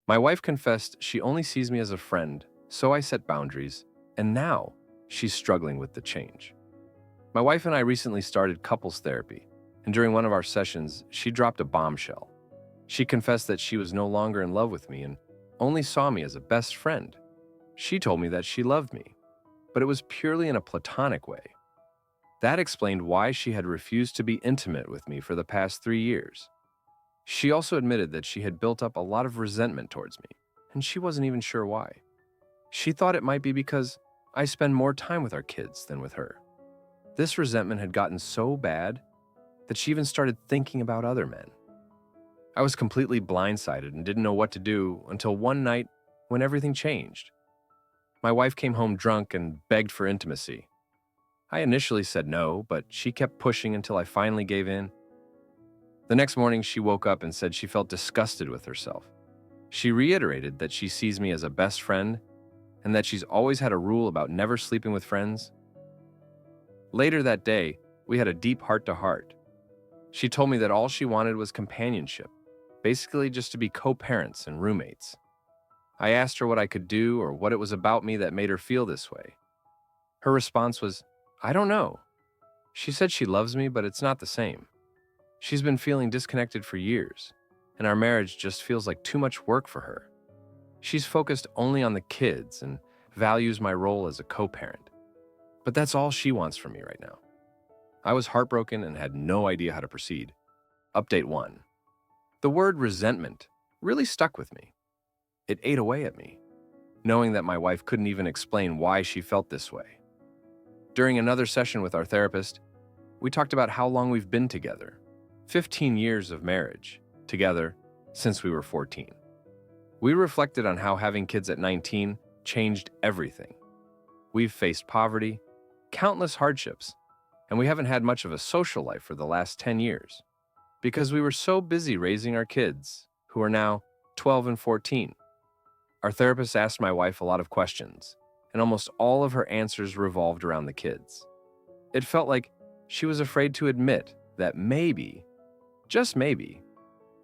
My wife confessed she only sees me as a friend, so I set boundaries, and now she's struggling with the change. My wife and I recently started couples therapy, and during one of our sessions, she dropped a bombshell. She confessed that she was no longer in love with me and only saw me as a best friend. She told me that she loved me, but it was purely in a platonic way. That explained why she had refused to be intimate with me for the past 3 years. She also admitted that she had built up a lot of resentment towards me, and she wasn't even sure why. She thought it might be because I spend more time with our kids than with her. This resentment had gotten so bad that she even started thinking about other men. I was completely blindsided and didn't know what to do until one night when everything changed. My wife came home drunk and begged for intimacy. I initially said no, but she kept pushing until I finally gave in. The next morning, she woke up and said she felt disgusted with herself. She reiterated that she sees me as a best friend and that she's always had a rule about never sleeping with friends. Later that day, we had a deep heart-to-heart. She told me that all she wanted was companionship, basically just to be co-parents and roommates. I asked her what I could do or what it was about me that made her feel this way. Her response was, "I don't know." She said she loves me, but it's not the same. She's been feeling disconnected for years, and our marriage just feels like too much work for her. She's focused only on the kids and values my role as a co-parent. But that's all she wants from me right now. I was heartbroken and had no idea how to proceed. Update 1. The word resentment really stuck with me. It ate away at me, knowing that my wife couldn't even explain why she felt this way. During another session with our therapist, we talked about how long we've been together. 15 years of marriage, together since we were 14. We reflected on how having kids at 19 changed everything. We've faced poverty, countless hardships, and we haven't had much of a social life for the last 10 years because we were so busy raising our kids, who are now 12 and 14. Our therapist asked my wife a lot of questions, and almost all of her answers revolved around the kids. It felt like she was afraid to admit that maybe, just maybe,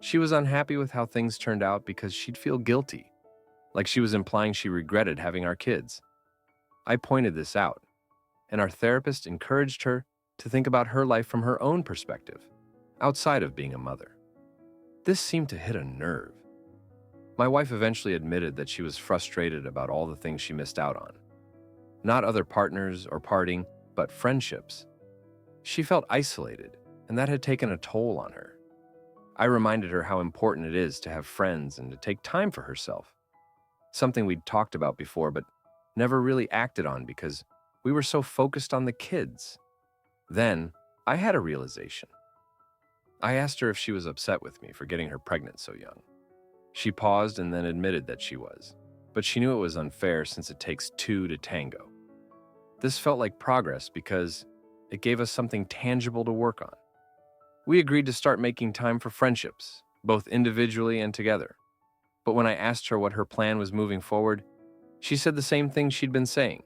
she was unhappy with how things turned out because she'd feel guilty, like she was implying she regretted having our kids. I pointed this out, and our therapist encouraged her to think about her life from her own perspective, outside of being a mother. This seemed to hit a nerve. My wife eventually admitted that she was frustrated about all the things she missed out on. Not other partners or partying, but friendships. She felt isolated, and that had taken a toll on her. I reminded her how important it is to have friends and to take time for herself. Something we'd talked about before, but never really acted on because we were so focused on the kids. Then, I had a realization. I asked her if she was upset with me for getting her pregnant so young. She paused and then admitted that she was, but she knew it was unfair since it takes two to tango. This felt like progress because it gave us something tangible to work on. We agreed to start making time for friendships, both individually and together. But when I asked her what her plan was moving forward, she said the same thing she'd been saying.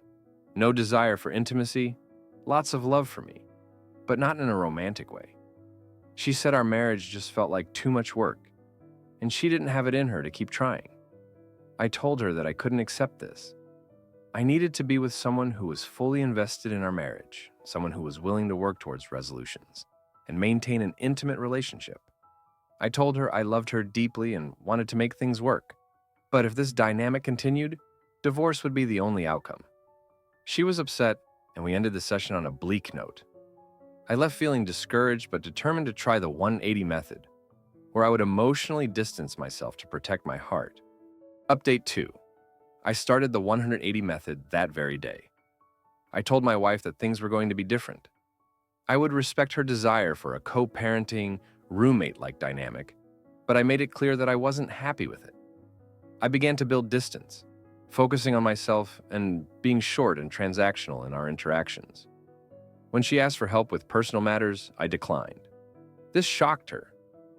No desire for intimacy, lots of love for me, but not in a romantic way. She said our marriage just felt like too much work, and she didn't have it in her to keep trying. I told her that I couldn't accept this. I needed to be with someone who was fully invested in our marriage, someone who was willing to work towards resolutions and maintain an intimate relationship. I told her I loved her deeply and wanted to make things work, but if this dynamic continued, divorce would be the only outcome. She was upset, and we ended the session on a bleak note. I left feeling discouraged but determined to try the 180 method, where I would emotionally distance myself to protect my heart. Update 2. I started the 180 method that very day. I told my wife that things were going to be different. I would respect her desire for a co-parenting, roommate-like dynamic, but I made it clear that I wasn't happy with it. I began to build distance, focusing on myself and being short and transactional in our interactions. When she asked for help with personal matters, I declined. This shocked her,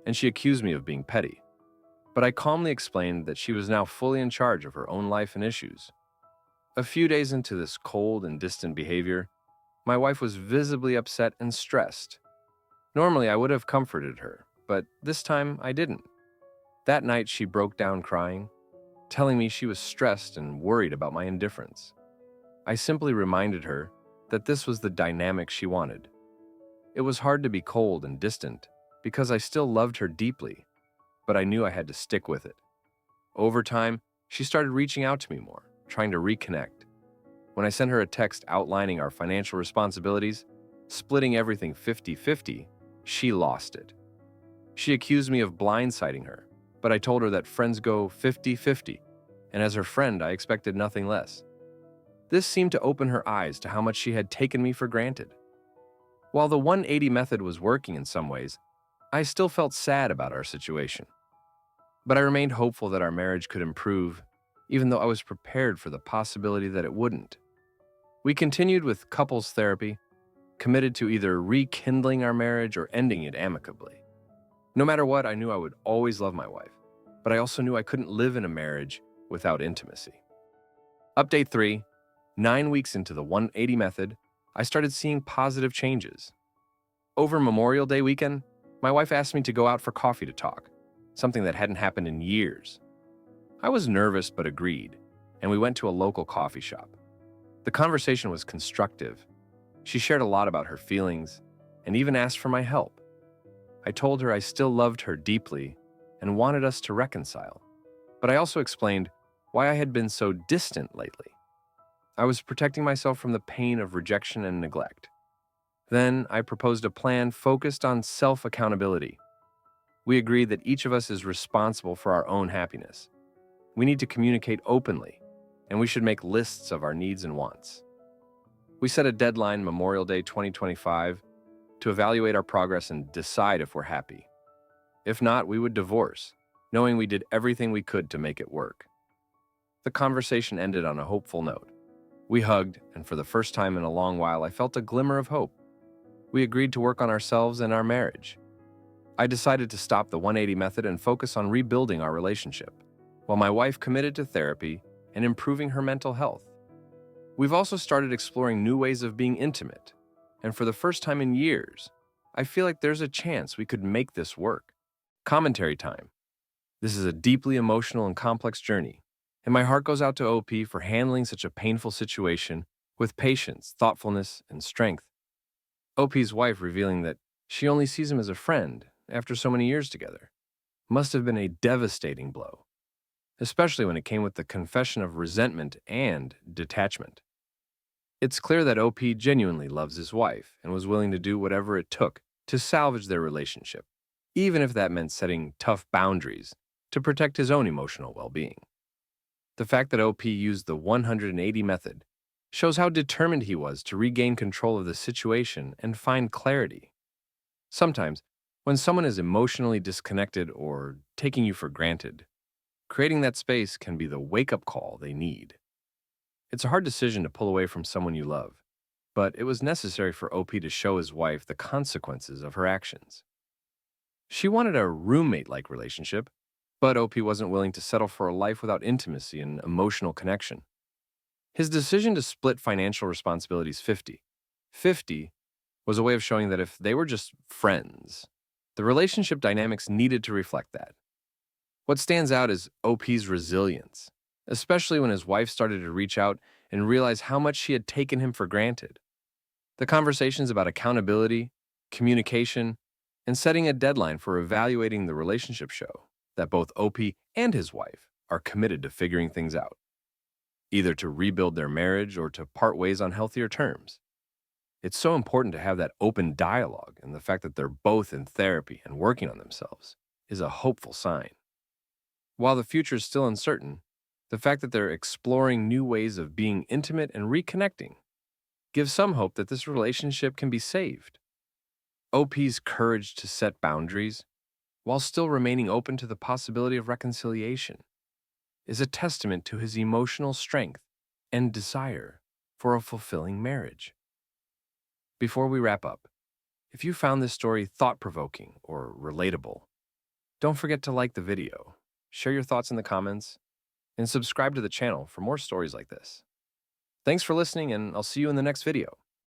and she accused me of being petty. But I calmly explained that she was now fully in charge of her own life and issues. A few days into this cold and distant behavior, my wife was visibly upset and stressed. Normally, I would have comforted her, but this time I didn't. That night, she broke down crying. telling me she was stressed and worried about my indifference. I simply reminded her that this was the dynamic she wanted. It was hard to be cold and distant because I still loved her deeply, but I knew I had to stick with it. Over time, she started reaching out to me more, trying to reconnect. When I sent her a text outlining our financial responsibilities, splitting everything 50-50, she lost it. She accused me of blindsiding her, but I told her that friends go 50-50, and as her friend, I expected nothing less. This seemed to open her eyes to how much she had taken me for granted. While the 180 method was working in some ways, I still felt sad about our situation. But I remained hopeful that our marriage could improve, even though I was prepared for the possibility that it wouldn't. We continued with couples therapy, committed to either rekindling our marriage or ending it amicably. No matter what, I knew I would always love my wife, but I also knew I couldn't live in a marriage without intimacy. Update 3. 9 weeks into the 180 method, I started seeing positive changes. Over Memorial Day weekend, my wife asked me to go out for coffee to talk, something that hadn't happened in years. I was nervous but agreed, and we went to a local coffee shop. The conversation was constructive. She shared a lot about her feelings and even asked for my help. I told her I still loved her deeply and wanted us to reconcile, but I also explained why I had been so distant lately. I was protecting myself from the pain of rejection and neglect. Then I proposed a plan focused on self-accountability. We agreed that each of us is responsible for our own happiness. We need to communicate openly, and we should make lists of our needs and wants. We set a deadline, Memorial Day 2025, to evaluate our progress and decide if we're happy. If not, we would divorce, knowing we did everything we could to make it work. The conversation ended on a hopeful note. We hugged, and for the first time in a long while, I felt a glimmer of hope. We agreed to work on ourselves and our marriage. I decided to stop the 180 method and focus on rebuilding our relationship, while my wife committed to therapy and improving her mental health. We've also started exploring new ways of being intimate, and for the first time in years, I feel like there's a chance we could make this work. Commentary time. This is a deeply emotional and complex journey, and my heart goes out to OP for handling such a painful situation with patience, thoughtfulness, and strength. OP's wife revealing that she only sees him as a friend after so many years together must have been a devastating blow, especially when it came with the confession of resentment and detachment. It's clear that OP genuinely loves his wife and was willing to do whatever it took to salvage their relationship, even if that meant setting tough boundaries to protect his own emotional well-being. The fact that OP used the 180 method shows how determined he was to regain control of the situation and find clarity. Sometimes, when someone is emotionally disconnected or taking you for granted, creating that space can be the wake-up call they need. It's a hard decision to pull away from someone you love, but it was necessary for OP to show his wife the consequences of her actions. She wanted a roommate-like relationship, but OP wasn't willing to settle for a life without intimacy and emotional connection. His decision to split financial responsibilities 50-50 was a way of showing that if they were just friends, the relationship dynamics needed to reflect that. What stands out is OP's resilience, especially when his wife started to reach out and realize how much she had taken him for granted. The conversations about accountability, communication, and setting a deadline for evaluating the relationship show that both OP and his wife are committed to figuring things out, either to rebuild their marriage or to part ways on healthier terms. It's so important to have that open dialogue, and the fact that they're both in therapy and working on themselves is a hopeful sign. While the future is still uncertain, the fact that they're exploring new ways of being intimate and reconnecting gives some hope that this relationship can be saved. OP's courage to set boundaries, while still remaining open to the possibility of reconciliation, is a testament to his emotional strength and desire for a fulfilling marriage. Before we wrap up, if you found this story thought-provoking or relatable, don't forget to like the video, share your thoughts in the comments, and subscribe to the channel for more stories like this. Thanks for listening, and I'll see you in the next video.